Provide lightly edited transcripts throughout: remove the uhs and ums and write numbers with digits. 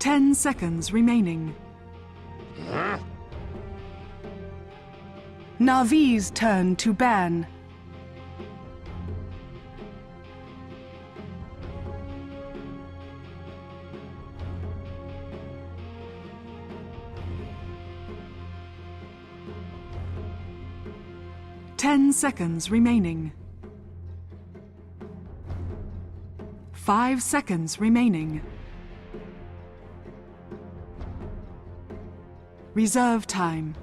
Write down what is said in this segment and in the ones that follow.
10 seconds remaining. Navi's turn to ban. Ten seconds remaining. 5 seconds remaining. Reserve time.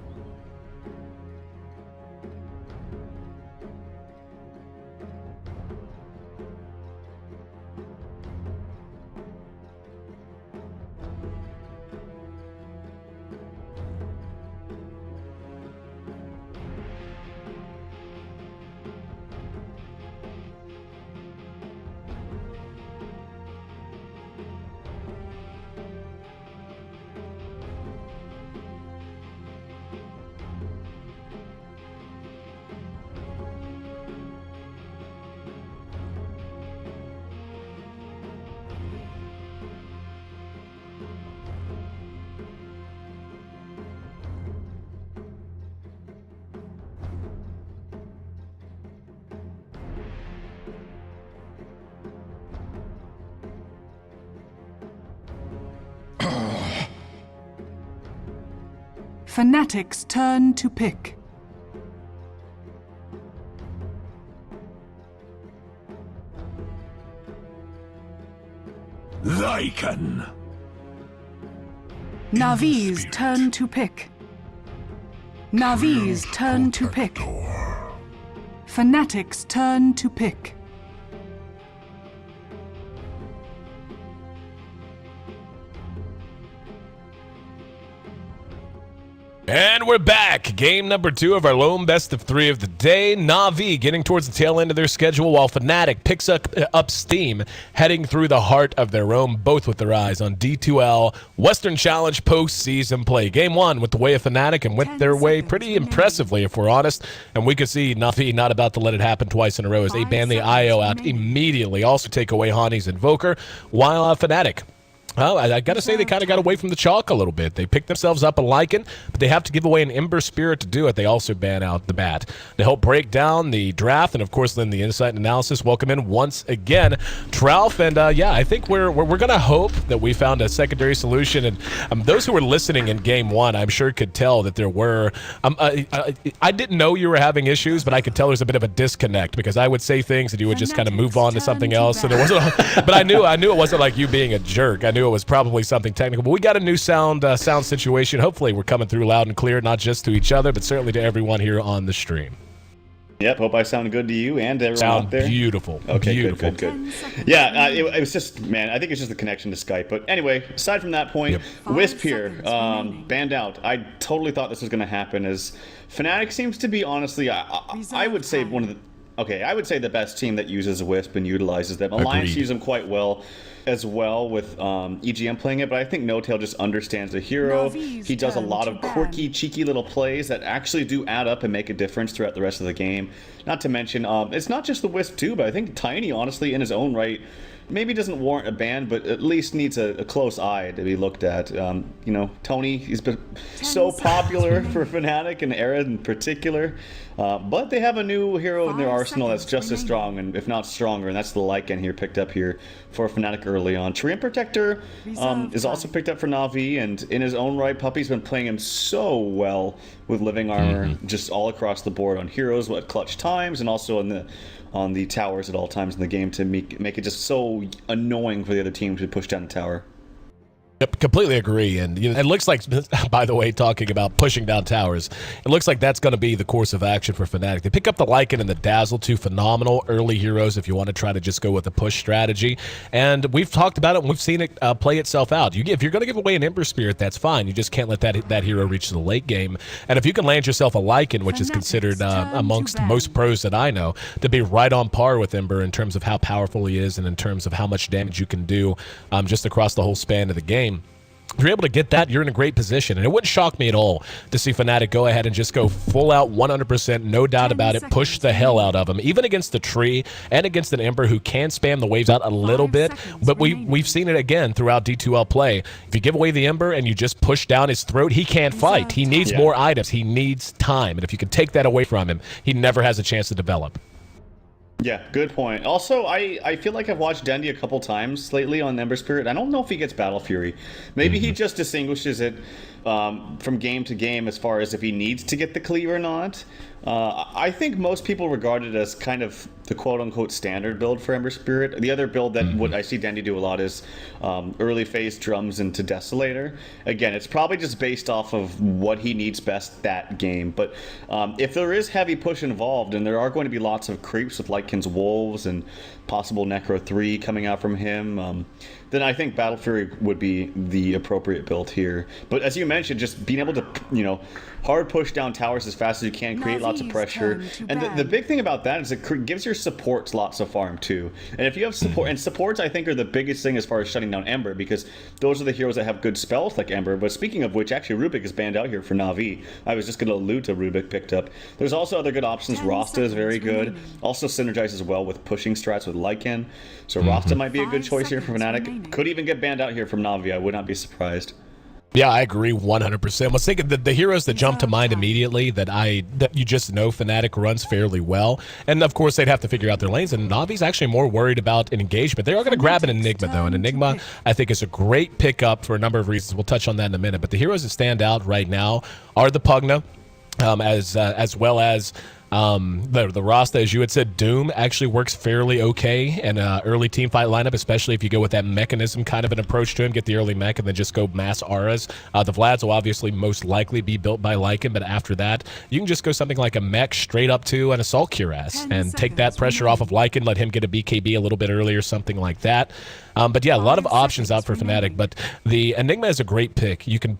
Fnatic's turn to pick. Lycan. Navi's turn to pick. Navi's turn to pick. Fnatic's turn to pick. And we're back. Game number 2 of our lone best of 3 of the day. Na'Vi getting towards the tail end of their schedule, while Fnatic picks up steam, heading through the heart of their own, both with their eyes on D2L Western Challenge postseason play. Game 1 with the way of Fnatic, and went their way pretty impressively, if we're honest. And we could see Na'Vi not about to let it happen twice in a row as they ban the IO out immediately. Also take away Hani's Invoker, while Fnatic, well, I got to say they kind of got away from the chalk a little bit. They picked themselves up a Lycan, but they have to give away an Ember Spirit to do it. They also ban out the Bat. To help break down the draft and, of course, then the insight and analysis, welcome in once again, Tralf. And, yeah, I think we're going to hope that we found a secondary solution. And those who were listening in Game 1, I'm sure could tell that there were I didn't know you were having issues, but I could tell there's a bit of a disconnect, because I would say things and you would just kind of move on to something else. So there wasn't, but I knew it wasn't like you being a jerk. I knew it was probably something technical, but we got a new sound situation. Hopefully we're coming through loud and clear, not just to each other, but certainly to everyone here on the stream. Yep, hope I sound good to you and everyone Sound out there. Beautiful. Okay, beautiful. good. Yeah, it was just, man, I think it's just the connection to Skype. But anyway, aside from that point, Wisp here, banned out. I totally thought this was going to happen, as Fnatic seems to be, honestly, I would say one of the, I would say the best team that uses Wisp and utilizes them. Alliance uses them quite well as well, with EGM playing it, but I think No-Tail just understands the hero. He does a lot of quirky, cheeky little plays that actually do add up and make a difference throughout the rest of the game. Not to mention, it's not just the Wisp too, but I think Tiny, honestly, in his own right, maybe doesn't warrant a ban, but at least needs a close eye to be looked at. You know, Tony, he's been so popular for Fnatic and Era in particular, but they have a new hero in their arsenal that's just as strong, and if not stronger, and that's the Lycan here, picked up here for Fnatic early on. Treant Protector is also picked up for Na'Vi, and in his own right, Puppy's been playing him so well with living armor, just all across the board on heroes at clutch times, and also on the towers at all times in the game, to make it just so annoying for the other team to push down the tower. Yep, completely agree. And you know, it looks like, by the way, talking about pushing down towers, it looks like that's going to be the course of action for Fnatic. They pick up the Lycan and the Dazzle, two phenomenal early heroes if you want to try to just go with the push strategy. And we've talked about it, and we've seen it play itself out. If you're going to give away an Ember Spirit, that's fine. You just can't let that hero reach the late game. And if you can land yourself a Lycan, which is considered amongst most pros that I know to be right on par with Ember in terms of how powerful he is and in terms of how much damage you can do just across the whole span of the game, If you're able to get that, you're in a great position. And it wouldn't shock me at all to see Fnatic go ahead and just go full out 100%, no doubt about it, push the hell out of them, even against the tree and against an Ember who can spam the waves out a little bit. But we've seen it again throughout D2L play. If you give away the Ember and you just push down his throat, he can't fight. He needs more items. He needs time. And if you can take that away from him, he never has a chance to develop. Yeah, good point. Also, I feel like I've watched Dendi a couple times lately on Ember Spirit. I don't know if he gets Battle Fury. Maybe he just distinguishes it from game to game as far as if he needs to get the cleave or not. I think most people regard it as kind of the quote-unquote standard build for Ember Spirit. The other build that what I see Dendi do a lot is early phase drums into Desolator. Again, it's probably just based off of what he needs best that game. But if there is heavy push involved, and there are going to be lots of creeps with Lycan's Wolves and possible Necro 3 coming out from him, then I think Battle Fury would be the appropriate build here. But as you mentioned, just being able to, hard push down towers as fast as you can, create lots of pressure. And the big thing about that is it gives your supports lots of farm too. And if you have support, and supports I think are the biggest thing as far as shutting down Ember, because those are the heroes that have good spells like Ember. But speaking of which, actually Rubik is banned out here for Na'Vi. I was just going to allude to Rubik picked up. There's also other good options. Rasta is very good. Also synergizes well with pushing strats with Lycan. So Rasta might be a good choice here for Fnatic. Could even get banned out here from Na'Vi. I would not be surprised. Yeah, I agree 100%. Let's think of the heroes that jump to mind immediately that you just know Fnatic runs fairly well. And of course, they'd have to figure out their lanes. And Navi's actually more worried about an engagement. They are going to grab an Enigma, though. And Enigma, I think, is a great pickup for a number of reasons. We'll touch on that in a minute. But the heroes that stand out right now are the Pugna, as well as the Rasta, as you had said. Doom actually works fairly okay in an early team fight lineup, especially if you go with that mechanism kind of an approach to him, get the early mech and then just go mass auras. The Vlads will obviously most likely be built by Lycan, but after that, you can just go something like a mech straight up to an Assault Cuirass and take that pressure off of Lycan, let him get a BKB a little bit earlier, something like that. But yeah, a lot of options out for Fnatic, but the Enigma is a great pick. You can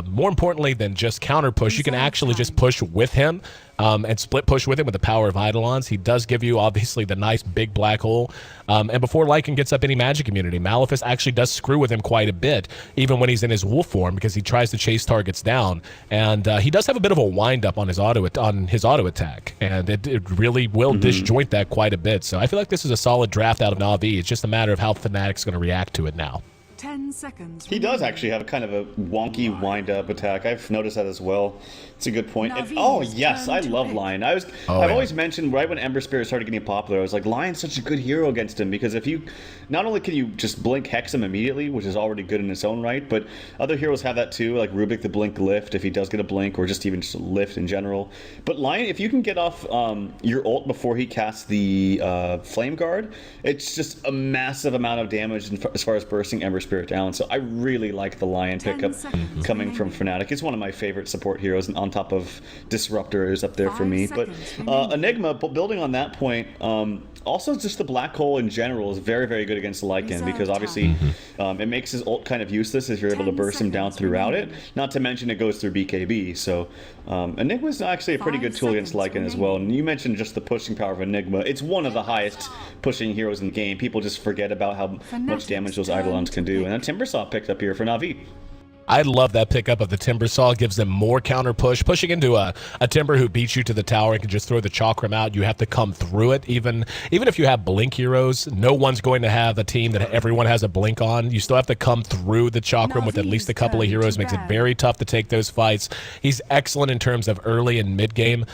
more importantly than just counter push, you can actually just push with him. And split push with him with the power of Eidolons. He does give you, obviously, the nice big black hole. And before Lycan gets up any magic immunity, Maleficent actually does screw with him quite a bit, even when he's in his wolf form, because he tries to chase targets down. And he does have a bit of a wind-up on his auto attack, and it really will disjoint that quite a bit. So I feel like this is a solid draft out of Na'Vi. It's just a matter of how Fnatic's going to react to it now. 10 seconds. He does actually have kind of a wonky wind-up attack. I've noticed that as well. It's a good point. And, oh yes, I love Lion. I've always mentioned right when Ember Spirit started getting popular, I was like, Lion's such a good hero against him, because if you not only can you just blink hex him immediately, which is already good in its own right, but other heroes have that too, like Rubik the blink lift if he does get a blink, or just even just a lift in general. But Lion, if you can get off your ult before he casts the Flame Guard, it's just a massive amount of damage as far as bursting Ember Spirit down. So I really like the Lion pickup coming from Fnatic. It's one of my favorite support heroes, and on top of Disruptor is up there for me. But Enigma, building on that point, also just the Black Hole in general is very, very good against Lycan, because obviously it makes his ult kind of useless if you're able to burst him down throughout it. Not to mention it goes through BKB. So Enigma is actually a pretty good tool against Lycan as well. And you mentioned just the pushing power of Enigma. It's one of the highest pushing heroes in the game. People just forget about how much damage those Eidolons can do. And then Timbersaw picked up here for Na'Vi. I love that pickup of the Timbersaw. Gives them more counter push. Pushing into a Timber who beats you to the tower and can just throw the Chakram out. You have to come through it. Even if you have Blink heroes, no one's going to have a team that everyone has a Blink on. You still have to come through the Chakram with at least a couple of heroes. Makes it very tough to take those fights. He's excellent in terms of early and mid game.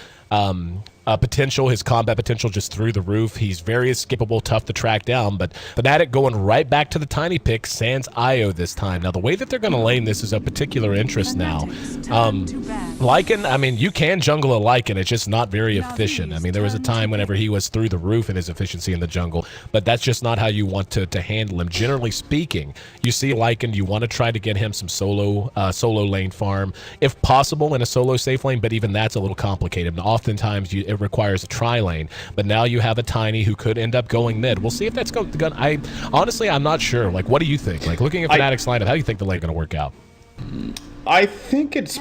Potential, his combat potential just through the roof. He's very escapable, tough to track down, but Fnatic going right back to the tiny pick, sans IO this time. Now, the way that they're going to lane this is of particular interest now. Lycan, I mean, you can jungle a Lycan, it's just not very efficient. I mean, there was a time whenever he was through the roof in his efficiency in the jungle, but that's just not how you want to handle him. Generally speaking, you see Lycan, you want to try to get him some solo lane farm, if possible in a solo safe lane, but even that's a little complicated. And oftentimes, it requires a tri-lane, but now you have a Tiny who could end up going mid. We'll see if that's going to... Honestly, I'm not sure. Like, what do you think? Like, looking at Fnatic's lineup, how do you think the lane going to work out? I think it's...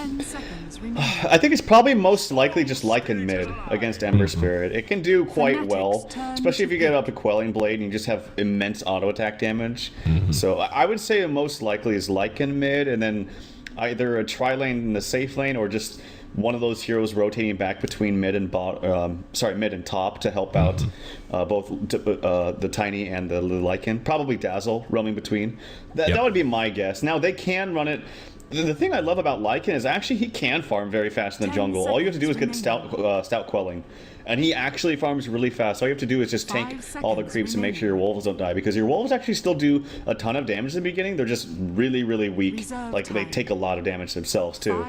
I think it's probably most likely just Lycan mid against Ember Spirit. It can do quite well, especially if you get up a Quelling Blade and you just have immense auto attack damage. So I would say most likely is Lycan mid, and then either a tri-lane in the safe lane or just one of those heroes rotating back between mid and mid and top to help out both the Tiny and the Lycan. Probably Dazzle roaming between. That would be my guess. Now they can run it. The thing I love about Lycan is actually he can farm very fast in the jungle. All you have to do is get stout quelling, and he actually farms really fast. All you have to do is just tank all the creeps and make sure your wolves don't die, because your wolves actually still do a ton of damage in the beginning. They're just really, really weak. Like they take a lot of damage themselves too.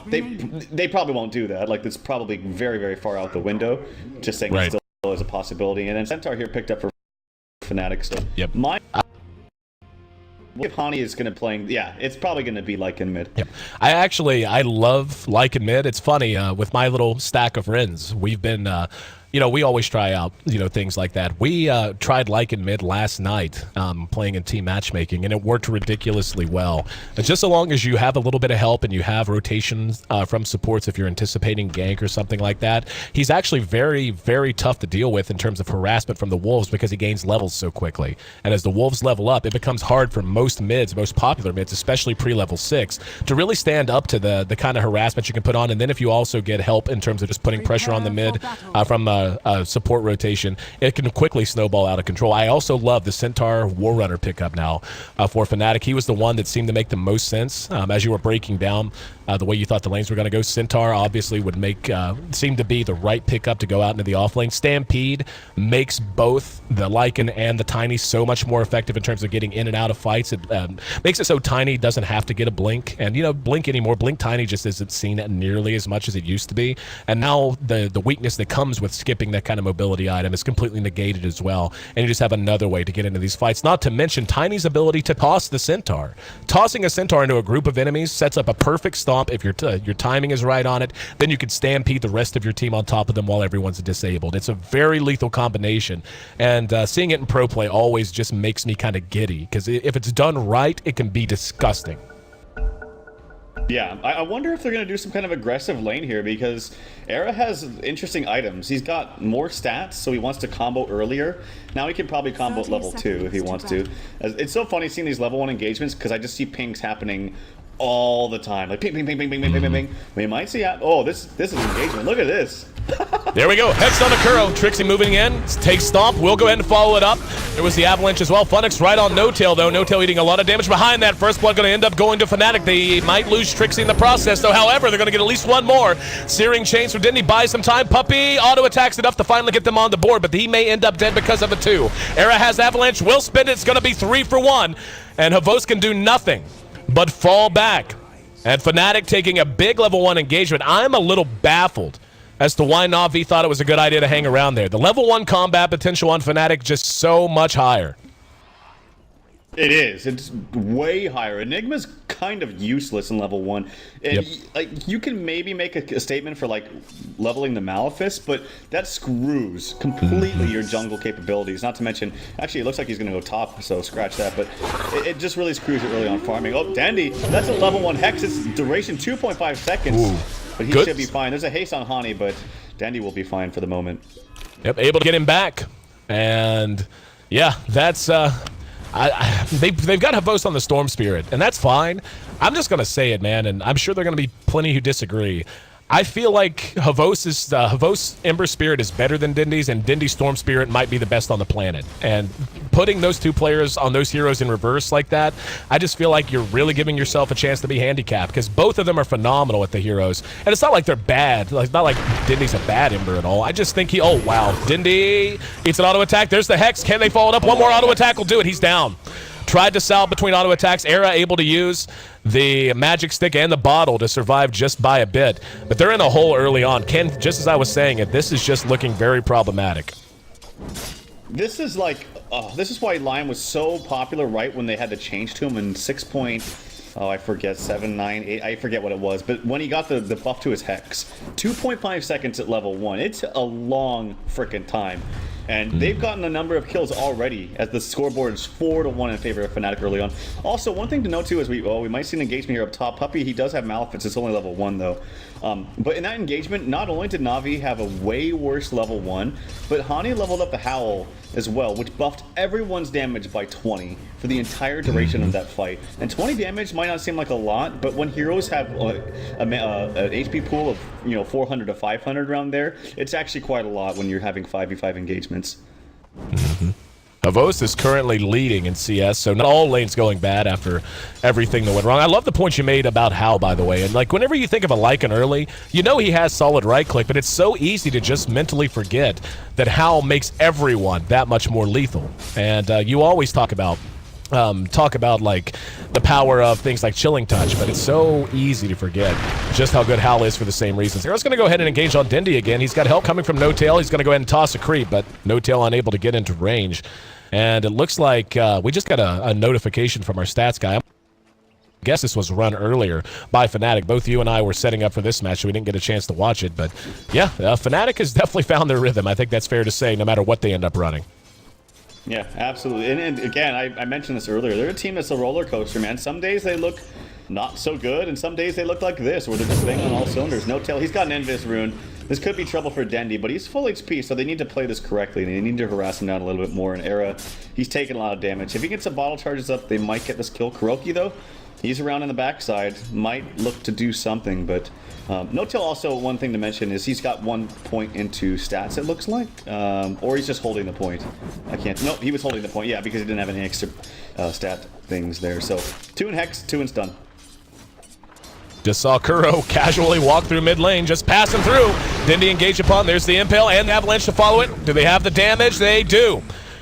They probably won't do that. Like it's probably very, very far out the window. Just saying it still is a possibility. And then Centaur here picked up for Fnatic. So if Hani is going to playing, it's probably going to be Lycan mid. Yep. I love Lycan mid. It's funny, with my little stack of Rins, we've been, we always try out, things like that. We tried Lycan mid last night, playing in team matchmaking, and it worked ridiculously well. But just so long as you have a little bit of help and you have rotations from supports, if you're anticipating gank or something like that, he's actually very, very tough to deal with in terms of harassment from the wolves, because he gains levels so quickly. And as the wolves level up, it becomes hard for most mids, most popular mids, especially pre-level 6, to really stand up to the kind of harassment you can put on. And then if you also get help in terms of just putting pressure on the mid from support rotation, it can quickly snowball out of control. I also love the Centaur Warrunner pickup now for Fnatic. He was the one that seemed to make the most sense as you were breaking down the way you thought the lanes were going to go. Centaur obviously would seem to be the right pickup to go out into the off lane. Stampede makes both the Lycan and the Tiny so much more effective in terms of getting in and out of fights. It makes it so Tiny doesn't have to get a blink, and blink anymore. Blink Tiny just isn't seen nearly as much as it used to be, and now the weakness that comes with skipping that kind of mobility item is completely negated as well, and you just have another way to get into these fights. Not to mention Tiny's ability to toss the Centaur. Tossing a Centaur into a group of enemies sets up a perfect stomp. If your timing is right on it, then you can stampede the rest of your team on top of them while everyone's disabled. It's a very lethal combination, and seeing it in pro play always just makes me kind of giddy, because if it's done right, it can be disgusting. Yeah, I wonder if they're going to do some kind of aggressive lane here, because Era has interesting items. He's got more stats, so he wants to combo earlier. Now he can probably combo at level 2 if he wants to. It's so funny seeing these level 1 engagements, because I just see pings happening all the time. Like ping, ping, ping, ping, ping, ping, ping, ping, ping. We might see, this is engagement. Look at this. There we go. Hex on Akuro. Trixie moving in. Takes Stomp. We'll go ahead and follow it up. There was the Avalanche as well. Funix right on No-Tail, though. No-Tail eating a lot of damage behind that. First blood going to end up going to Fnatic. They might lose Trixie in the process, though. However, they're going to get at least one more. Searing Chains for Dendi buys some time. Puppey auto-attacks enough to finally get them on the board, but he may end up dead because of it, too. Era has Avalanche. Will spend it. It's going to be 3 for 1. And Havos can do nothing but fall back. And Fnatic taking a big level 1 engagement. I'm a little baffled as to why Na'Vi thought it was a good idea to hang around there. The level 1 combat potential on Fnatic just so much higher. It is. It's way higher. Enigma's kind of useless in level 1. And like you can maybe make a statement for like leveling the Malefice, but that screws completely your jungle capabilities. Not to mention, actually it looks like he's going to go top, so scratch that, but it just really screws it early on farming. Oh, Dendi, that's a level 1 Hex. It's duration 2.5 seconds. Ooh. But he should be fine. There's a haste on Hani, but Dendi will be fine for the moment. Yep, able to get him back. And yeah, that's they've got Havos on the Storm Spirit, and that's fine. I'm just gonna say it, man, and I'm sure there are gonna be plenty who disagree. I feel like Havos Ember Spirit is better than Dendi's, and Dendi Storm Spirit might be the best on the planet. And putting those two players on those heroes in reverse like that, I just feel like you're really giving yourself a chance to be handicapped, because both of them are phenomenal at the heroes. And it's not like they're bad. Like, not like Dendi's a bad Ember at all. I just think oh wow, Dendi eats an auto attack. There's the Hex. Can they follow it up? One more auto attack will do it. He's down. Tried to salve between auto attacks. Era able to use the magic stick and the bottle to survive just by a bit. But they're in a hole early on. Ken, just as I was saying it, this is just looking very problematic. This is like, this is why Lion was so popular right when they had to change to him in 6. I forget, 7, 9, 8, I forget what it was. But when he got the buff to his Hex, 2.5 seconds at level 1. It's a long frickin' time. And they've gotten a number of kills already, as the scoreboard is 4-1 in favor of Fnatic early on. Also, one thing to note too is we might see an engagement here up top. Puppey, he does have Malefice, it's only level 1 though. But in that engagement, not only did Na'Vi have a way worse level 1, but Hani leveled up the Howl as well, which buffed everyone's damage by 20 for the entire duration of that fight. And 20 damage might not seem like a lot, but when heroes have an HP pool of 400 to 500 around there, it's actually quite a lot when you're having 5v5 engagements. Havos is currently leading in CS, so not all lanes going bad after everything that went wrong. I love the point you made about Hal, by the way. And like whenever you think of a Lycan early, you know he has solid right click, but it's so easy to just mentally forget that Hal makes everyone that much more lethal. And you always talk about like the power of things like chilling touch, but it's so easy to forget just how good Hal is for the same reasons. Hero's going to go ahead and engage on Dendi again. He's got help coming from No Tail. He's going to go ahead and toss a creep, but No Tail unable to get into range. And it looks like we just got a notification from our stats guy. I guess this was run earlier by Fnatic. Both you and I were setting up for this match, so we didn't get a chance to watch it. But yeah, Fnatic has definitely found their rhythm. I think that's fair to say, no matter what they end up running. Yeah, absolutely. And again, I mentioned this earlier. They're a team that's a roller coaster, man. Some days they look not so good, and some days they look like this, where they're just banging on all cylinders. No Tail, he's got an Invis rune. This could be trouble for Dendi, but he's full HP, so they need to play this correctly. They need to harass him down a little bit more. In Era, he's taking a lot of damage. If he gets some bottle charges up, they might get this kill. Kuroki, though, he's around in the backside. Might look to do something, but No Tail also, one thing to mention is he's got 1 point into stats, it looks like. Or he's just holding the point. I can't. Nope, he was holding the point, yeah, because he didn't have any extra stat things there. So 2 in Hex, 2 in Stun. Just saw Kuro casually walk through mid lane, just passing through. Dendi engage upon. There's the Impale and the Avalanche to follow it. Do they have the damage? They do.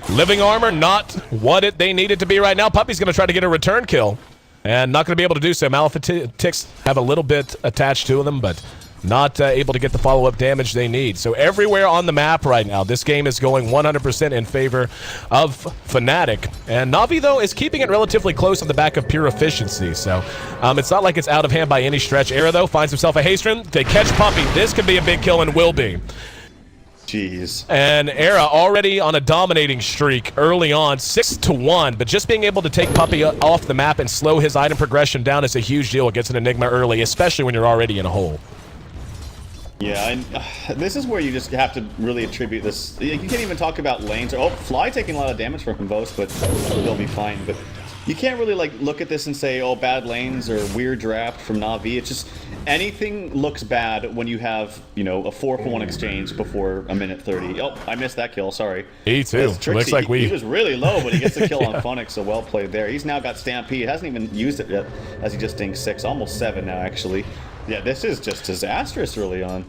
Living armor, not what they needed to be right now. Puppey's going to try to get a return kill, and not going to be able to do so. Malefictics have a little bit attached to them, but not able to get the follow-up damage they need. So everywhere on the map right now, this game is going 100% in favor of Fnatic. And Na'Vi, though, is keeping it relatively close on the back of pure efficiency. So it's not like it's out of hand by any stretch. Era, though, finds himself a haste rune. They catch Puppey. This could be a big kill and will be. Jeez. And Era already on a dominating streak early on, 6-1, but just being able to take Puppey off the map and slow his item progression down is a huge deal against an Enigma early, especially when you're already in a hole. Yeah, and this is where you just have to really attribute this. You can't even talk about lanes. Oh, Fly taking a lot of damage from Vos, but they'll be fine. But you can't really like look at this and say, oh, bad lanes or weird draft from Na'Vi. It's just anything looks bad when you have, a 4-for-1 exchange before a minute 30. Oh, I missed that kill. Sorry. Me too. Looks like he was really low, but he gets the kill on Funix, so well played there. He's now got Stampede. Hasn't even used it yet, as he just dinged 6, almost 7 now, actually. Yeah, this is just disastrous early on.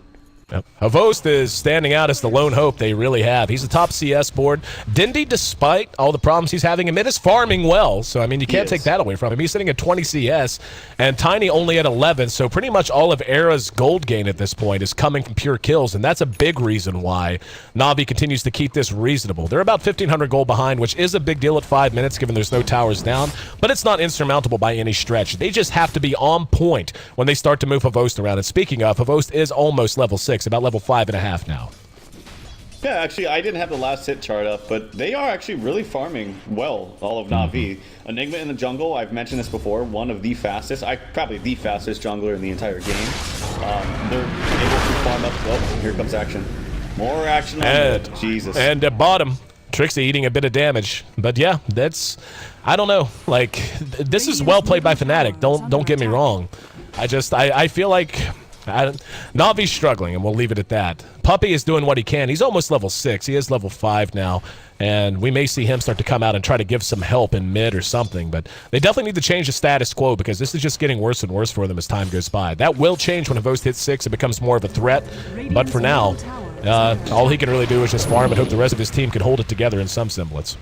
Yep. Havost is standing out as the lone hope they really have. He's the top CS board. Dendi, despite all the problems he's having in mid, is farming well. So, I mean, you can't take that away from him. He's sitting at 20 CS, and Tiny only at 11. So pretty much all of Era's gold gain at this point is coming from pure kills, and that's a big reason why Na'Vi continues to keep this reasonable. They're about 1,500 gold behind, which is a big deal at 5 minutes, given there's no towers down, but it's not insurmountable by any stretch. They just have to be on point when they start to move Havost around. And speaking of, Havost is almost level 6. About level 5.5 now. Yeah, actually, I didn't have the last hit chart up, but they are actually really farming well, all of Na'Vi. Enigma in the jungle, I've mentioned this before, one of the fastest, probably the fastest jungler in the entire game. They're able to farm up. Oh, here comes action. More action on Jesus. And at bottom, Trixie eating a bit of damage. But yeah, that's, I don't know. Like, this is well played by Fnatic. Don't get me wrong. I feel like Na'Vi's struggling, and we'll leave it at that. Puppey is doing what he can. He's almost level 6. He is level 5 now, and we may see him start to come out and try to give some help in mid or something, but they definitely need to change the status quo because this is just getting worse and worse for them as time goes by. That will change when Havost hits 6. It becomes more of a threat, but for now, all he can really do is just farm and hope the rest of his team can hold it together in some semblance.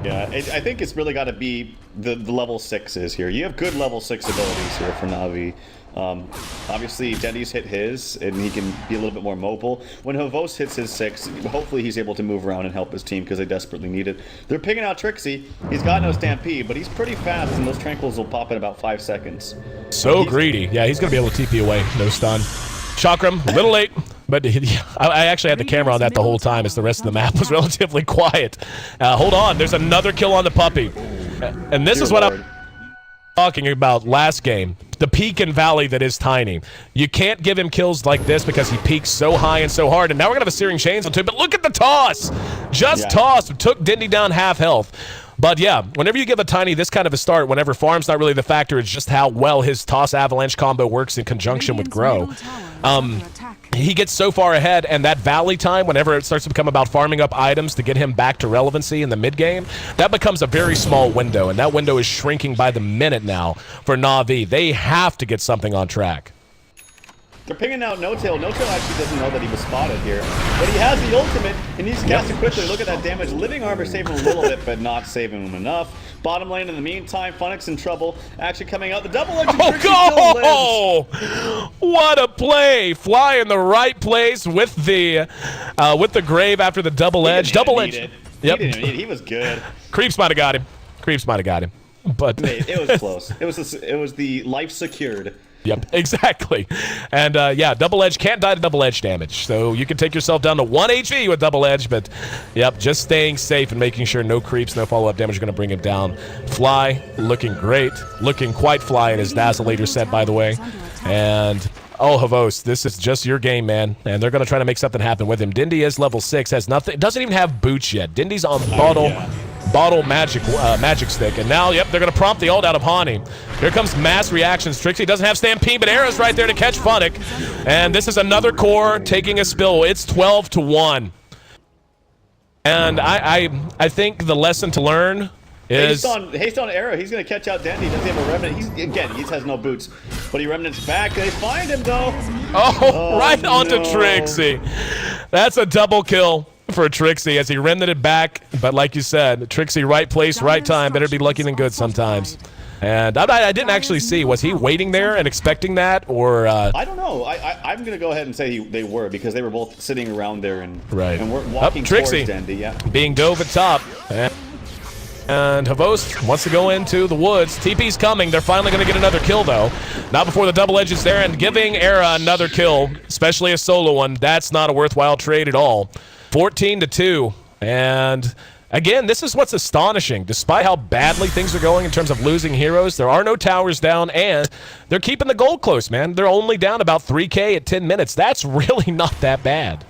Yeah, I think it's really got to be the level 6s here. You have good level 6 abilities here for Na'Vi. Obviously, Dendi's hit his, and he can be a little bit more mobile. When Havos hits his 6, hopefully he's able to move around and help his team because they desperately need it. They're picking out Trixie. He's got no Stampede, but he's pretty fast, and those Tranquils will pop in about 5 seconds. So greedy. Yeah, he's going to be able to TP away. No stun. Chakram, a little late. But I actually had the camera on that the whole time as the rest of the map was relatively quiet. Hold on, there's another kill on the puppy. And this is what I'm talking about last game. The peak and valley that is Tiny. You can't give him kills like this because he peaks so high and so hard. And now we're going to have a Searing Chains on too. But look at the toss. Just tossed. Took Dendi down half health. But yeah, whenever you give a Tiny this kind of a start, whenever farm's not really the factor, it's just how well his toss avalanche combo works in conjunction with Grow. He gets so far ahead, and that Valley time, whenever it starts to become about farming up items to get him back to relevancy in the mid-game, that becomes a very small window, and that window is shrinking by the minute now for Na'Vi. They have to get something on track. They're pinging out No-Tail. No-Tail actually doesn't know that he was spotted here. But he has the ultimate, and he's casting quickly. Look at that damage. Living Armor saving him a little bit, but not saving him enough. Bottom lane in the meantime, Fnatic's in trouble. Actually coming out. The double edge. Oh, what a play! Fly in the right place with the grave after the double edge. Double edge. Yep. He was good. Creeps might have got him. Creeps might have got him. But it was close. It was the life secured. Yep, exactly. And yeah, double edge can't die to double edge damage. So you can take yourself down to 1 HP with double edge, but yep, just staying safe and making sure no creeps, no follow-up damage are going to bring him down. Fly looking great, looking quite fly in his Dazzleator set, by the way. And oh, Havos, this is just your game, man. And they're going to try to make something happen with him. Dendi is level 6, has nothing, doesn't even have boots yet. Dendi's on bottle magic stick, and now they're gonna prompt the ult out of Hani. Here comes mass reactions. Trixie doesn't have Stampede, but Era's right there to catch Fnatic, and this is another core taking a spill. It's 12-1, and I think the lesson to learn is haste on Era. He's gonna catch out Dendi. Doesn't have a remnant. He has no boots, but he remnants back. They find him though. Oh, right onto Trixie. That's a double kill for Trixie as he remnanted back, but like you said, Trixie right place, right time. Better be lucky than good sometimes. And I didn't actually see, was he waiting there and expecting that, or I don't know. I'm gonna go ahead and say they were, because they were both sitting around there and we're walking Trixie towards Dendi. Being dove at top. And Havos wants to go into the woods. TP's coming. They're finally going to get another kill, though. Not before the double edge is there, and giving Era another kill, especially a solo one. That's not a worthwhile trade at all. 14-2. And again, this is what's astonishing. Despite how badly things are going in terms of losing heroes, there are no towers down, and they're keeping the goal close, man. They're only down about 3K at 10 minutes. That's really not that bad.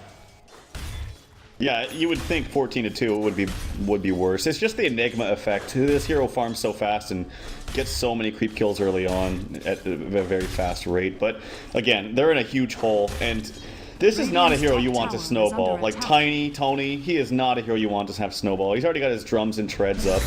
Yeah, you would think 14-2 would be worse. It's just the Enigma effect. This hero farms so fast and gets so many creep kills early on at a very fast rate. But again, they're in a huge hole, and this is not a hero you want to snowball. Like Tony, he is not a hero you want to have snowball. He's already got his drums and treads up.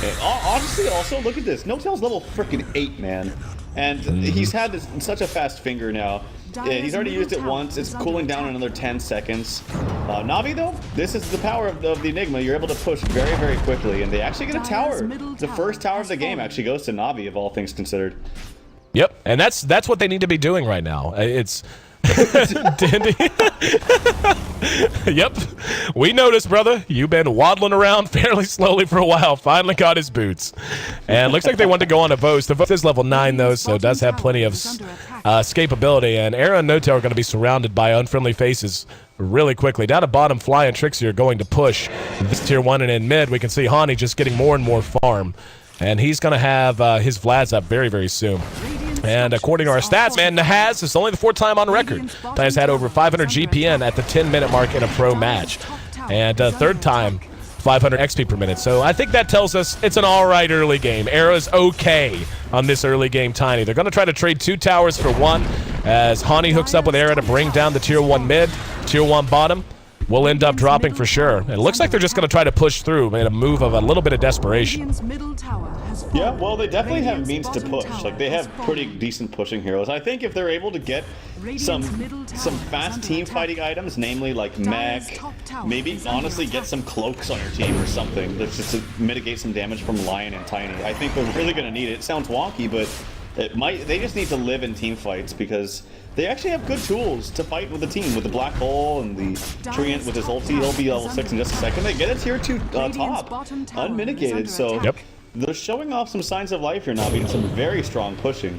And honestly, also, look at this. No-Tail's level freaking 8, man. And he's had such a fast finger now. He's already used it once. It's cooling down in another 10 seconds. Na'Vi, though, this is the power of the Enigma. You're able to push very, very quickly, and they actually get a tower. The first tower of the game actually goes to Na'Vi, of all things considered. Yep, and that's what they need to be doing right now. It's Dendi. Yep, we noticed, brother. You've been waddling around fairly slowly for a while. Finally got his boots, and looks like they want to go on to Vos. The Vos is level 9 though, so does have plenty of escapability. And Era and No-Tail are going to be surrounded by unfriendly faces really quickly. Down at bottom, Fly and Trixie are going to push this tier 1, and in mid we can see Hani just getting more and more farm, and he's going to have his Vlads up very, very soon. And according to our stats, man, Nahaz is only the 4th time on record. Nahaz had over 500 GPN at the 10-minute mark in a pro match. And 3rd time, 500 XP per minute. So I think that tells us it's an all-right early game. Era's okay on this early game Tiny. They're going to try to trade 2 towers for 1 as Hani hooks up with Era to bring down the tier 1 mid, tier 1 bottom. Will end up dropping for sure. And it looks like they're just going to try to push through in a move of a little bit of desperation. Yeah, well, they definitely have means to push. Like, they have pretty decent pushing heroes. I think if they're able to get some fast team fighting items, namely like mech, maybe honestly get some cloaks on your team or something, that's just to mitigate some damage from Lion and Tiny. I think they're really going to need it. It sounds wonky, but they just need to live in team fights, because they actually have good tools to fight with the team, with the Black Hole and the Treant with his ulti. He'll be level 6 in just a second. They get a tier 2 top, unmitigated, so they're showing off some signs of life here, Na'Vi, and some very strong pushing.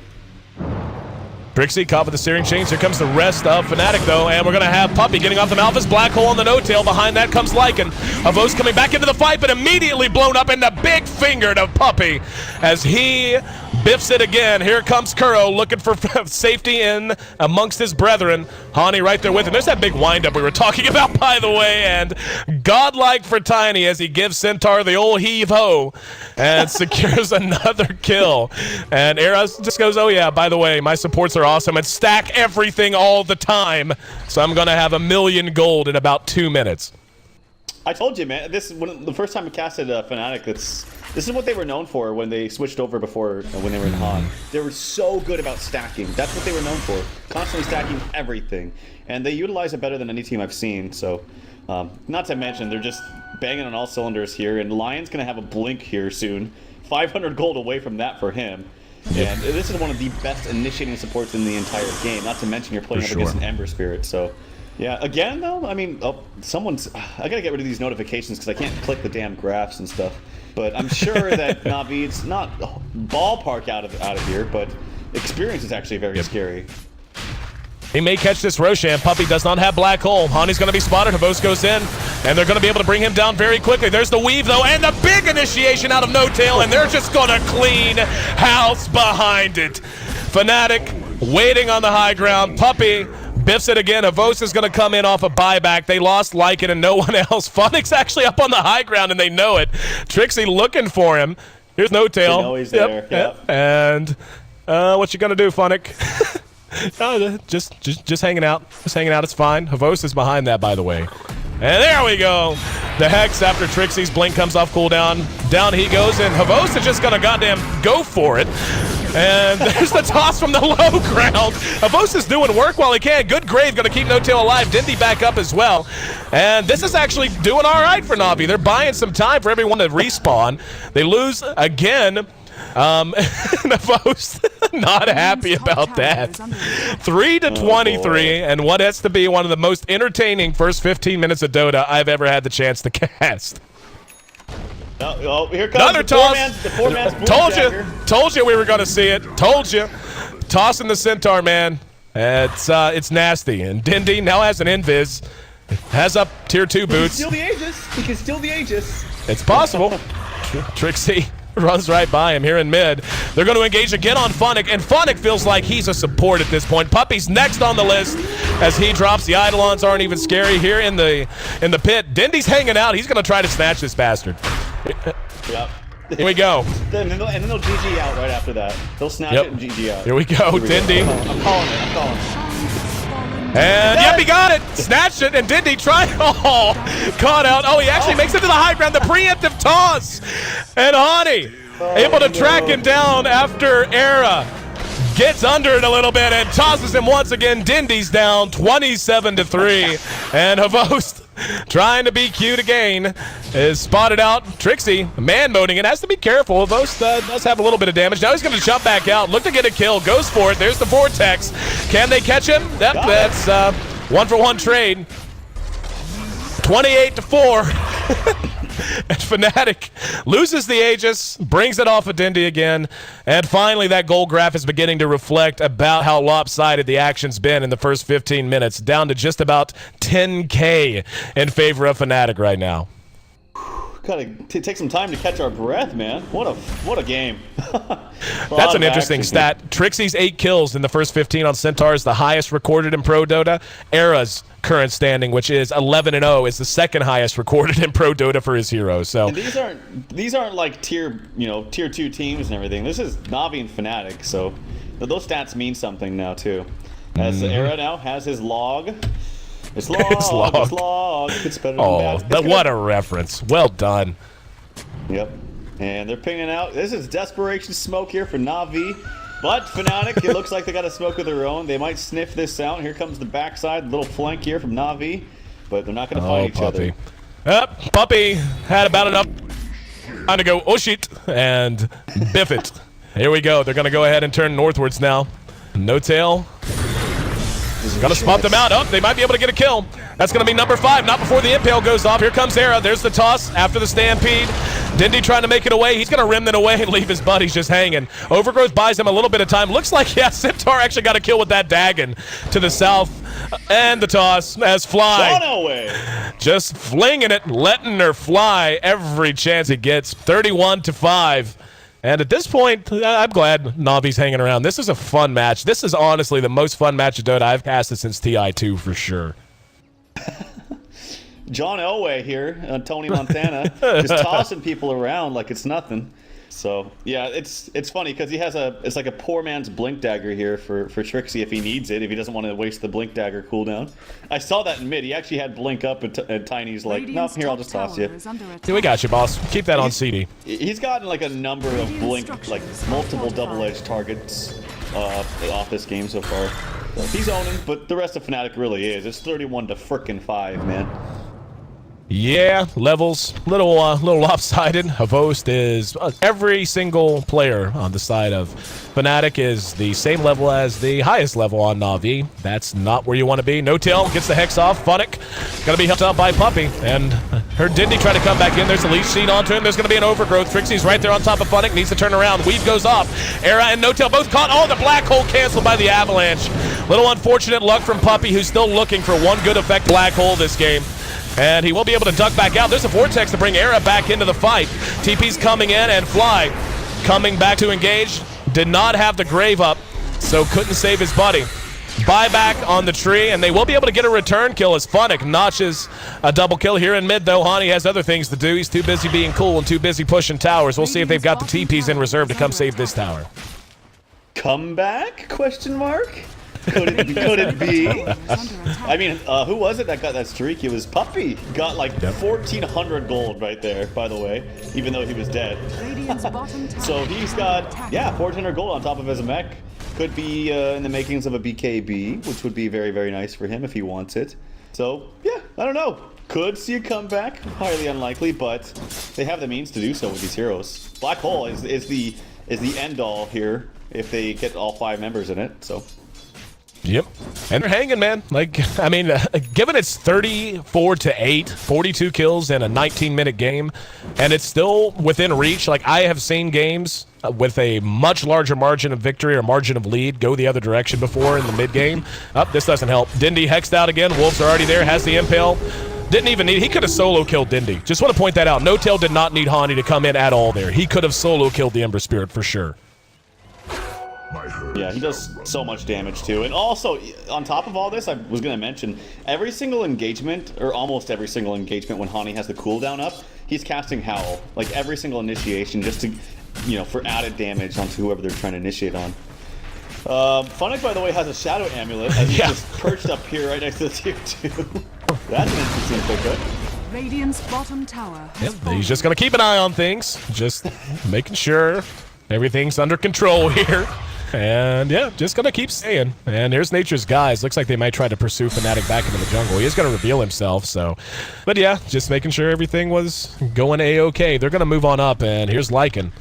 Trixie caught with the steering chains. Here comes the rest of Fnatic, though, and we're going to have Puppey getting off the Malphas. Black hole on the no-tail. Behind that comes Lycan. Avos coming back into the fight, but immediately blown up in the big finger to Puppey as he biffs it again. Here comes Kuro looking for safety in amongst his brethren. Hani right there with him. There's that big windup we were talking about, by the way, and godlike for Tiny as he gives Centaur the old heave-ho and secures another kill. And Era just goes, oh yeah, by the way, my supports are awesome and stack everything all the time, so I'm gonna have 1,000,000 gold in about 2 minutes. I told you, man. This the first time I casted Fnatic. This is what they were known for when they switched over before when they were in Han. They were so good about stacking. That's what they were known for. Constantly stacking everything, and they utilize it better than any team I've seen. So, not to mention they're just banging on all cylinders here. And Lion's gonna have a blink here soon. 500 gold away from that for him. And this is one of the best initiating supports in the entire game. Not to mention you're playing up against an Ember Spirit. So. Yeah, again though, I mean, I gotta get rid of these notifications because I can't click the damn graphs and stuff. But I'm sure that Na'Vi, it's not ballpark out of here, but experience is actually very scary. He may catch this Roshan. Puppey does not have Black Hole. Hani's going to be spotted. Havos goes in, and they're going to be able to bring him down very quickly. There's the weave, though, and the big initiation out of No Tail, and they're just going to clean house behind it. Fnatic waiting on the high ground. Puppey biffs it again. Avos is going to come in off a buyback. They lost Lycan and no one else. Funnic's actually up on the high ground, and they know it. Trixie looking for him. Here's No Tail. They know he's there. Yep. And what you going to do, Funnic? Just hanging out. Just hanging out. It's fine. Havos is behind that, by the way. And there we go. The Hex after Trixie's blink comes off cooldown. Down he goes, and Havos is just going to goddamn go for it. And there's the toss from the low ground. Havos is doing work while he can. Good grave, going to keep No Tail alive. Dendi back up as well. And this is actually doing all right for Na'Vi. They're buying some time for everyone to respawn. They lose again. Havos not happy about that. 3-23, and what has to be one of the most entertaining first 15 minutes of Dota I've ever had the chance to cast. Oh, here comes another toss. the poor man's Told you we were going to see it. Told you. Tossing the Centaur, man. It's nasty. And Dendi now has an invis. Has up tier 2 boots. He can steal the Aegis. It's possible. Trixie runs right by him here in mid. They're going to engage again on Funnic, and Funnic feels like he's a support at this point. Puppey's next on the list as he drops. The Eidolons aren't even scary here in the pit. Dendi's hanging out. He's going to try to snatch this bastard. Yep. Here we go. And then they'll GG out right after that. They'll snatch it and GG out. Here we go. Dendi. I'm calling it. And yep, he got it. Snatched it, and Dendi tried. Oh, caught out. Oh, he actually makes it to the high ground. The preemptive toss. And Hani able to track him down after Era gets under it a little bit and tosses him once again. Dendi's down 27-3. And Havos, trying to be cute again, is spotted out. Trixie, man-moding it, has to be careful. Havos does have a little bit of damage. Now he's going to jump back out, look to get a kill, goes for it. There's the Vortex. Can they catch him? Yep, that's 1-for-1 trade. 28-4. And Fnatic loses the Aegis, brings it off of Dendi again, and finally that goal graph is beginning to reflect about how lopsided the action's been in the first 15 minutes, down to just about 10K in favor of Fnatic right now. Gotta take some time to catch our breath, man. What a game. That's an interesting stat. Trixie's 8 kills in the first 15 on Centaur is the highest recorded in Pro Dota. Era's current standing, which is 11-0, is the second highest recorded in Pro Dota for his heroes. So and these aren't like tier 2 teams and everything. This is Na'Vi and Fnatic, so those stats mean something now too. As Era now has his log. It's log. It's better than bad. What a reference. Well done. Yep. And they're pinging out. This is desperation smoke here for Na'Vi. But Fnatic, it looks like they got a smoke of their own. They might sniff this out. Here comes the backside, little flank here from Na'Vi. But they're not going to fight each other. Yep, Puppey had about enough time to go, oh shit, and biff it. Here we go. They're going to go ahead and turn northwards now. No Tail. Gonna spot them out. Oh, they might be able to get a kill. That's gonna be number 5, not before the impale goes off. Here comes Era. There's the toss after the stampede. Dendi trying to make it away. He's going to rim that away and leave his buddies just hanging. Overgrowth buys him a little bit of time. Looks like, yeah, Centaur actually got a kill with that Dagon to the south. And the toss as Fly. Just flinging it, letting her fly every chance he gets. 31-5. And at this point, I'm glad Navi's hanging around. This is a fun match. This is honestly the most fun match of Dota I've casted since TI2 for sure. John Elway here, Tony Montana, just tossing people around like it's nothing. So yeah, it's funny because he has it's like a poor man's blink dagger here for Trixie if he needs it, if he doesn't want to waste the blink dagger cooldown. I saw that in mid. He actually had blink up, and Tiny's like, no, here, I'll just toss you. See, we got you, boss. Keep that on CD. He's gotten like a number of blink, like multiple double-edged targets off this game so far. So he's owning, but the rest of Fnatic really is. It's 31-5, man. Yeah, levels, little lopsided. Havost is every single player on the side of Fnatic is the same level as the highest level on Na'Vi. That's not where you want to be. No Tail gets the Hex off. Funnick gonna be helped out by Puppey, and her Dendi trying to come back in. There's a leash seed onto him. There's gonna be an overgrowth. Trixie's right there on top of Funnick. Needs to turn around. Weave goes off. Era and No Tail both caught. Oh, the black hole canceled by the avalanche. Little unfortunate luck from Puppey, who's still looking for one good effect black hole this game. And he will be able to duck back out. There's a Vortex to bring Era back into the fight. TP's coming in, and Fly coming back to engage. Did not have the grave up, so couldn't save his buddy. Buyback on the tree, and they will be able to get a return kill as Funnick notches a double kill here in mid, though. Hani has other things to do. He's too busy being cool and too busy pushing towers. We'll see if they've got the TPs in reserve to come save this tower. Comeback? Question mark? Could it be? I mean, who was it that got that streak? It was Puppey. Got like 1,400 gold right there, by the way, even though he was dead. So he's got, yeah, 1,400 gold on top of his mech. Could be in the makings of a BKB, which would be very, very nice for him if he wants it. So, yeah, I don't know. Could see a comeback. Highly unlikely, but they have the means to do so with these heroes. Black Hole is the end-all here if they get all 5 members in it, so... Yep. And they're hanging, man. Like, I mean, given it's 34-8, 42 kills in a 19-minute game, and it's still within reach. Like, I have seen games with a much larger margin of victory or margin of lead go the other direction before in the mid-game. This doesn't help. Dendi hexed out again. Wolves are already there. Has the impale. Didn't even need... He could have solo killed Dendi. Just want to point that out. No Tail did not need Hani to come in at all there. He could have solo killed the Ember Spirit for sure. Yeah, he does so much damage too. And also, on top of all this, I was going to mention, every single engagement, or almost every single engagement when Hani has the cooldown up, he's casting Howl. Like every single initiation just to, you know, for added damage onto whoever they're trying to initiate on. Funnick, by the way, has a Shadow Amulet as he's just perched up here right next to the tier 2. That's an interesting pickup. Radiant's bottom tower. Yep, he's just going to keep an eye on things. Just making sure everything's under control here. And yeah, just gonna keep staying. And here's Nature's Guys. Looks like they might try to pursue Fnatic back into the jungle. He is gonna reveal himself, so. But yeah, just making sure everything was going A-okay. They're gonna move on up, and here's Lycan.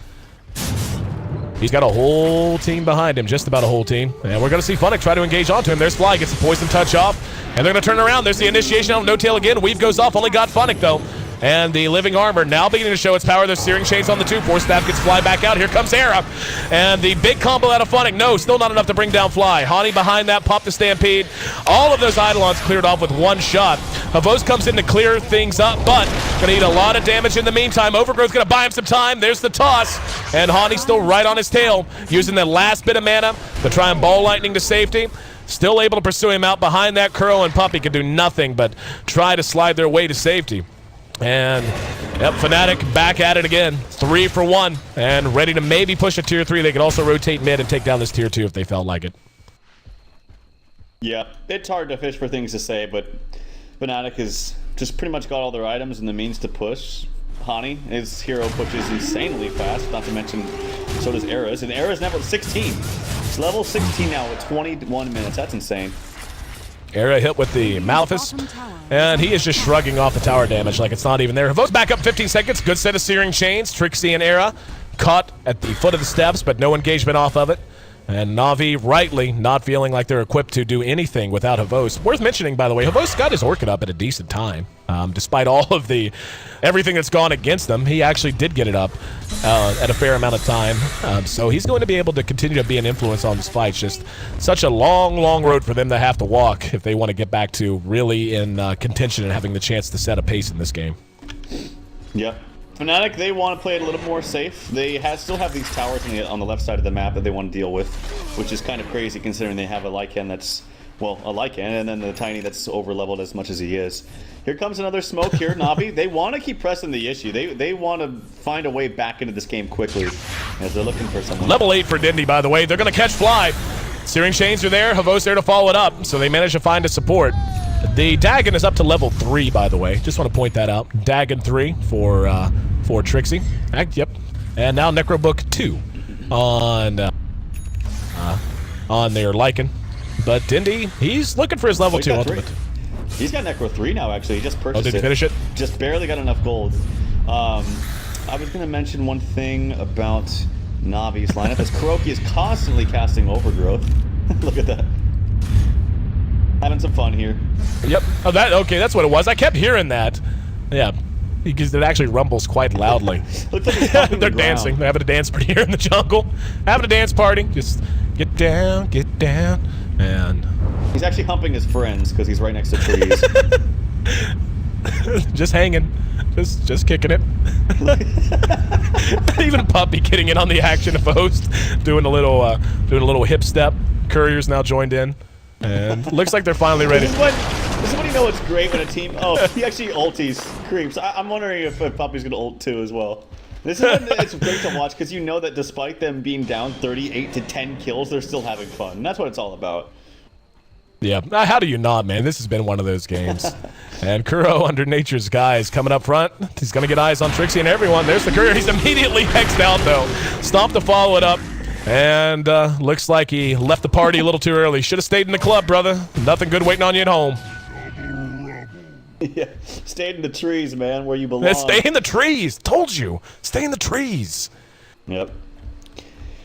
He's got a whole team behind him, just about a whole team. And we're gonna see Funnick try to engage onto him. There's Fly, gets the poison touch off. And they're gonna turn around. There's the initiation on No Tail again. Weave goes off, only got Funnick though. And the Living Armor now beginning to show its power. There's Searing Chains on the 2. Force Staff gets Fly back out. Here comes Era. And the big combo out of Funnick. No, still not enough to bring down Fly. Hani behind that, pop the Stampede. All of those Eidolons cleared off with one shot. Havos comes in to clear things up, but gonna eat a lot of damage in the meantime. Overgrowth gonna buy him some time. There's the toss. And Hani still right on his tail, using that last bit of mana to try and Ball Lightning to safety. Still able to pursue him out behind that curl, and Puppey can do nothing but try to slide their way to safety. And, yep, Fnatic back at it again. 3 for 1, and ready to maybe push a tier 3. They could also rotate mid and take down this tier 2 if they felt like it. Yeah, it's hard to fish for things to say, but Fnatic has just pretty much got all their items and the means to push. Hani, his hero pushes insanely fast, not to mention so does Era's. And Era's level 16. It's level 16 now with 21 minutes. That's insane. Era hit with the Malefice, and he is just shrugging off the tower damage like it's not even there. Havos back up 15 seconds. Good set of Searing Chains. Trixie and Era caught at the foot of the steps, but no engagement off of it. And Na'Vi rightly not feeling like they're equipped to do anything without Havos. Worth mentioning, by the way, Havos got his Orchid up at a decent time. Despite all of everything that's gone against them, he actually did get it up at a fair amount of time. So he's going to be able to continue to be an influence on this fight. It's just such a long, long road for them to have to walk if they want to get back to really in contention and having the chance to set a pace in this game. Yep. Fnatic, they want to play it a little more safe. They still have these towers on the left side of the map that they want to deal with, which is kind of crazy considering they have a Lycan that's, well, a Lycan, and then the Tiny that's over-leveled as much as he is. Here comes another smoke here, Na'Vi. They want to keep pressing the issue. They want to find a way back into this game quickly as they're looking for someone. Level 8 for Dendi, by the way. They're going to catch Fly. Searing Chains are there. Havos there to follow it up, so they manage to find a support. The Dagon is up to level 3, by the way. Just want to point that out. Dagon 3 for Trixie. Yep. And now Necrobook 2 on their Lycan. But Dendi, he's looking for his level 2 ultimate. 3. He's got Necro 3 now, actually. He just purchased it. Oh, did he finish it? Just barely got enough gold. I was going to mention one thing about Na'Vi's lineup, as Kuroki is constantly casting Overgrowth. Look at that. Having some fun here. Yep. Oh, okay, that's what it was. I kept hearing that. Yeah. Because it actually rumbles quite loudly. Looks like he's humping They're the dancing. ground. They're having a dance party here in the jungle. Having a dance party. Just get down, and He's actually humping his friends because he's right next to trees. just hanging, just kicking it. Even Puppy getting in on the action of host, doing a little hip step. Courier's now joined in, and looks like they're finally ready. This is when you know it's great when a team. Oh, he actually ulties creeps. I'm wondering if Puppy's gonna ult too as well. This is when it's great to watch because you know that despite them being down 38 to 10 kills, they're still having fun. And that's what it's all about. Yeah, how do you not, man? This has been one of those games. And Kuro, under nature's guise, coming up front. He's going to get eyes on Trixie and everyone. There's the Courier. He's immediately hexed out, though. Stopped to follow it up. And looks like he left the party a little too early. Should have stayed in the club, brother. Nothing good waiting on you at home. Yeah, stay in the trees, man, where you belong. Stay in the trees. Told you. Stay in the trees. Yep.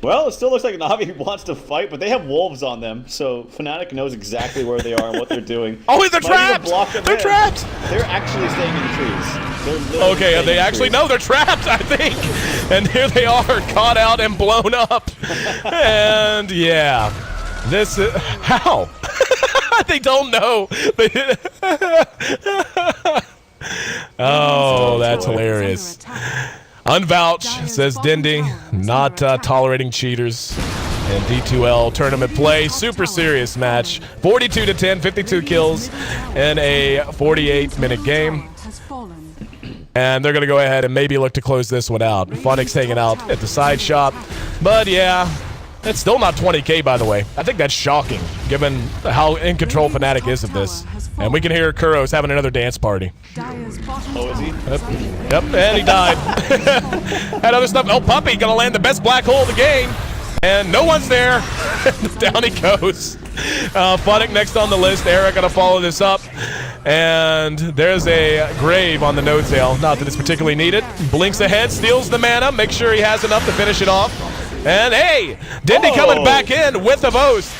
Well, it still looks like Na'Vi wants to fight, but they have wolves on them, so Fnatic knows exactly where they are and what they're doing. Oh, they're trapped! They're trapped! They're actually staying in the trees. Okay, they actually know they're trapped, I think. And here they are, caught out and blown up. And yeah, this is how? They don't know. Oh, that's hilarious. Unvouch, says Dendi, not tolerating cheaters. And D2L tournament play, super serious match. 42 to 10, 52 kills in a 48-minute game. And they're going to go ahead and maybe look to close this one out. Funix hanging out at the side shop. But yeah, it's still not 20K, by the way. I think that's shocking, given how in control Fnatic is of this. And we can hear Kuro's having another dance party. Oh, is he? Yep, and he died. Had other stuff. Oh, Puppy gonna land the best black hole of the game. And no one's there. Down he goes. Funix next on the list. Era gonna follow this up. And there's a grave on the node tail. Not that it's particularly needed. Blinks ahead, steals the mana, makes sure he has enough to finish it off. And hey, Dendi coming back in with a boast.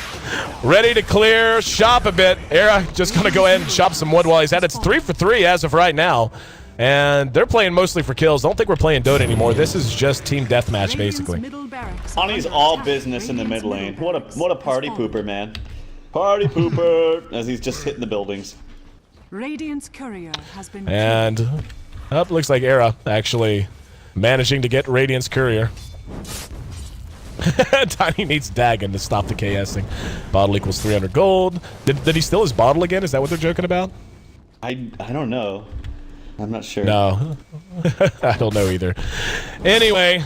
Ready to clear shop a bit. Era just gonna go ahead and chop some wood while he's at it. It's 3 for 3 as of right now. And they're playing mostly for kills. Don't think we're playing Dota anymore. This is just team deathmatch, basically. Honey's all business in the mid lane. What a party pooper, man. Party pooper, as he's just hitting the buildings. Radiant's courier has been And up looks like Era actually managing to get Radiant's courier. Tiny needs Dagon to stop the KSing. Bottle equals 300 gold. Did he steal his bottle again? Is that what they're joking about? I don't know. I'm not sure. No. I don't know either. Anyway,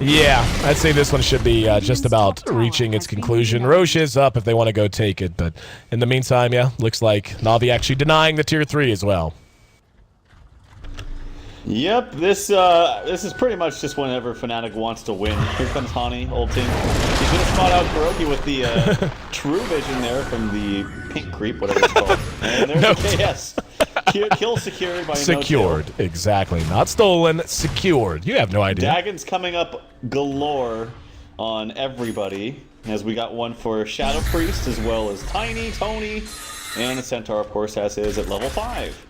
yeah, I'd say this one should be just about reaching its conclusion. Roche is up if they want to go take it, but in the meantime, yeah, looks like Na'Vi actually denying the tier 3 as well. Yep, this is pretty much just whenever Fnatic wants to win. Here comes Hani ulting. He's gonna spot out Kuroki with the true vision there from the pink creep, whatever it's called. And there's the KS. Kill secured by Secured, no exactly. Not stolen, secured. You have no idea. Dagon's coming up galore on everybody. as we got one for Shadow Priest as well as Tiny, Tony, and the Centaur, of course, has his at level 5.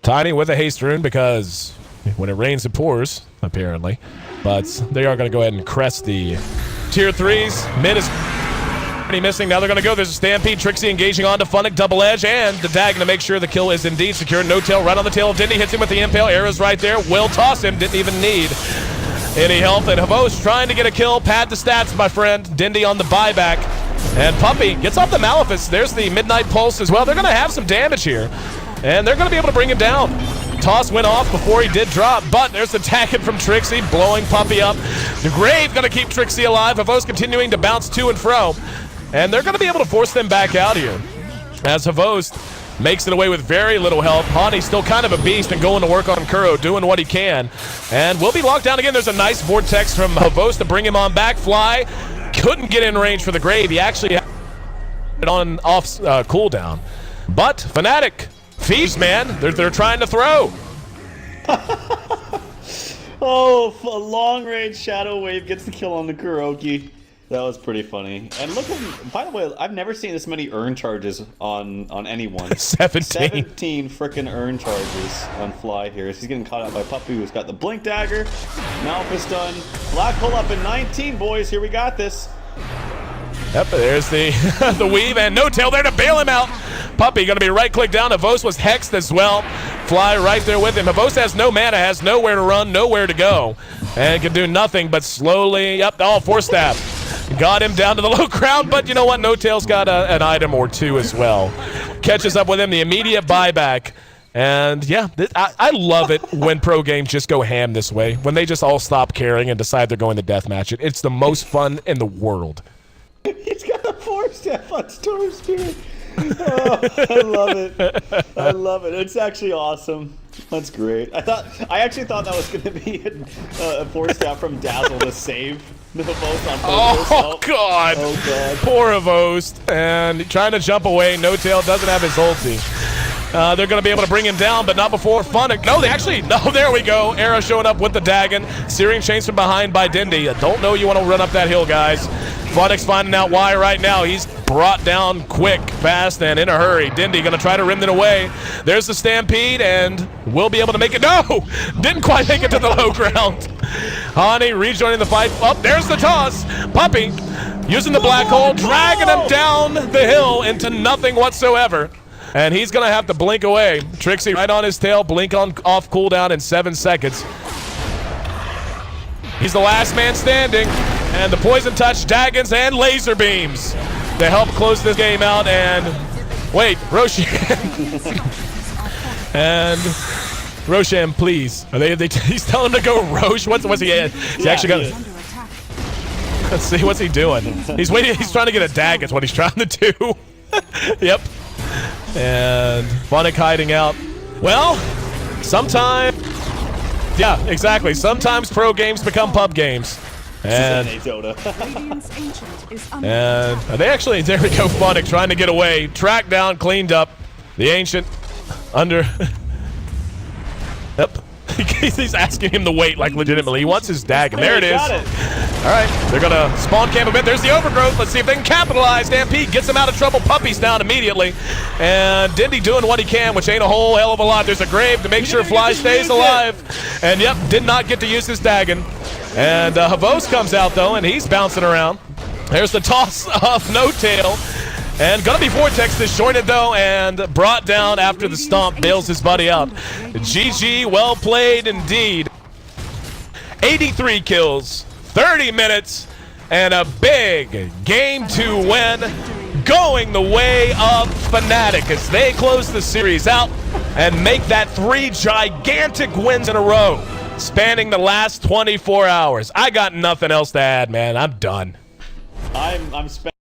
Tiny with a haste rune because when it rains, it pours, apparently. But they are going to go ahead and crest the tier 3s. Mid is missing. Now they're going to go. There's a Stampede. Trixie engaging onto Fnatic. Double edge. And the Dagon to make sure the kill is indeed secure. No tail right on the tail of Dendi. Hits him with the Impale. Arrow's right there. Will toss him. Didn't even need any help. And Havos trying to get a kill. Pad the stats, my friend. Dendi on the buyback. And Puppey gets off the Malefice. There's the Midnight Pulse as well. They're going to have some damage here. And they're going to be able to bring him down. Toss went off before he did drop, but there's the tag from Trixie, blowing Puppey up. The Grave going to keep Trixie alive. Havos continuing to bounce to and fro. And they're going to be able to force them back out here. As Havos makes it away with very little help. Hani still kind of a beast and going to work on Kuro, doing what he can. And we'll be locked down again. There's a nice vortex from Havos to bring him on back. Fly couldn't get in range for the Grave. He actually had it on off cooldown. But Fnatic, feast, man. They're trying to throw. Oh, a long-range Shadow Wave gets the kill on the Kuroki. That was pretty funny. And look at, by the way, I've never seen this many urn charges on anyone. 17. 17 frickin' urn charges on Fly here. He's getting caught out by Puppey, who's got the Blink Dagger. Malefice done. Black Hole up in 19, boys. Here we got this. Yep, there's the the weave and no tail there to bail him out. Puppey going to be right-click down. Havos was hexed as well. Fly right there with him. Havos has no mana, has nowhere to run, nowhere to go, and can do nothing but slowly. Yep, oh, Force Staff. Got him down to the low ground, but you know what? No Tail's got an item or two as well. Catches up with him, the immediate buyback. And yeah, I love it when pro games just go ham this way. When they just all stop caring and decide they're going to deathmatch it. It's the most fun in the world. He's got a Force Staff on Storm Spirit. Oh, I love it. I love it. It's actually awesome. That's great. I actually thought that was going to be a Force Staff from Dazzle to save the Havos on purpose. Oh, God. Oh, God. Poor Havos. And trying to jump away. No Tail doesn't have his ulti. They're going to be able to bring him down, but not before Fnatic. No, there we go. Arrow showing up with the Dagon. Searing Chains from behind by Dendi. I don't know you want to run up that hill, guys. Fnatic's finding out why right now. He's brought down quick, fast, and in a hurry. Dendi going to try to rim it away. There's the Stampede, and we'll be able to make it. No! Didn't quite make it to the low ground. Hani rejoining the fight. Oh, there's the toss. Puppey using the black hole, dragging him down the hill into nothing whatsoever. And he's going to have to blink away. Trixie right on his tail, blink on off cooldown in 7 seconds. He's the last man standing. And the Poison Touch, Dagons, and Laser Beams to help close this game out. And wait, Roshan. And Roshan, please. He's telling him to go Roche. What's he at? He's actually got. Let's see, what's he doing? He's waiting. He's trying to get a Dag. Is what he's trying to do. Yep. And Fnatic hiding out. Well, sometimes. Yeah, exactly. Sometimes pro games become pub games. And they actually, there we go, Fnatic trying to get away. Tracked down, cleaned up. The Ancient under. Yep. He's asking him to wait, like legitimately. He wants his Dagon. There it is. All right, they're going to spawn camp a bit. There's the Overgrowth. Let's see if they can capitalize. Stampede gets him out of trouble. Puppey's down immediately. And Dendi doing what he can, which ain't a whole hell of a lot. There's a Grave to make sure Fly stays alive. And yep, did not get to use his Dagon. And Havos comes out, though, and he's bouncing around. There's the toss of No Tail. And gonna be Vortex disjointed, though, and brought down after the stomp. Bails his buddy out. GG, well played indeed. 83 kills, 30 minutes, and a big game to win. Going the way of Fnatic as they close the series out and make that 3 gigantic wins in a row, spanning the last 24 hours. I got nothing else to add, man. I'm done. I'm spent.